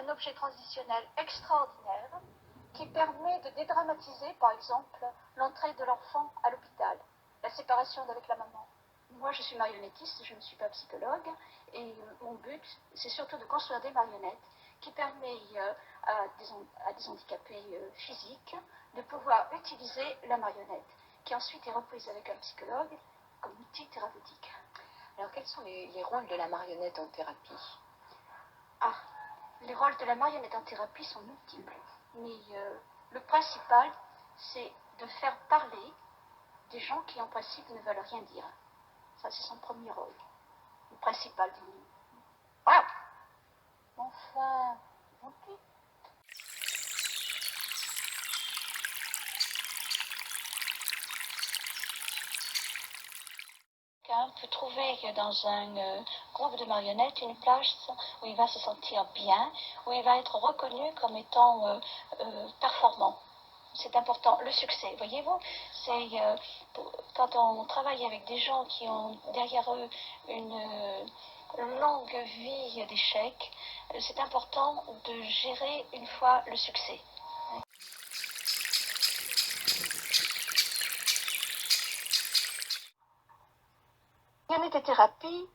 un objet transitionnel extraordinaire qui permet de dédramatiser, par exemple, l'entrée de l'enfant à l'hôpital, la séparation d'avec la maman. Moi, je suis marionnettiste, je ne suis pas psychologue, et mon but, c'est surtout de construire des marionnettes qui permettent à des handicapés physiques de pouvoir utiliser la marionnette, qui ensuite est reprise avec un psychologue comme outil thérapeutique. Alors, quels sont les rôles de la marionnette en thérapie? Les rôles de la marionnette en thérapie sont multiples, mais le principal, c'est de faire parler des gens qui, en principe, ne veulent rien dire. Ça, c'est son premier rôle. Le principal. Voilà. Enfin, ok. Quelqu'un peut trouver dans un groupe de marionnettes une place où il va se sentir bien, où il va être reconnu comme étant performant. C'est important, le succès, voyez-vous, c'est quand on travaille avec des gens qui ont derrière eux une longue vie d'échecs, c'est important de gérer une fois le succès. La marionnetthérapie,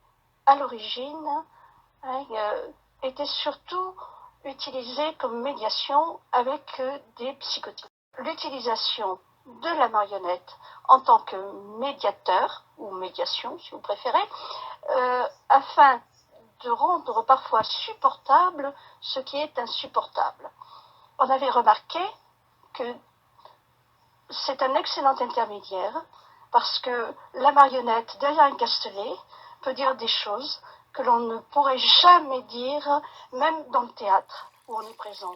à l'origine, était surtout utilisée comme médiation avec des psychotiques. L'utilisation de la marionnette en tant que médiateur, ou médiation si vous préférez, afin de rendre parfois supportable ce qui est insupportable. On avait remarqué que c'est un excellent intermédiaire parce que la marionnette derrière un castelet peut dire des choses que l'on ne pourrait jamais dire même dans le théâtre où on est présent.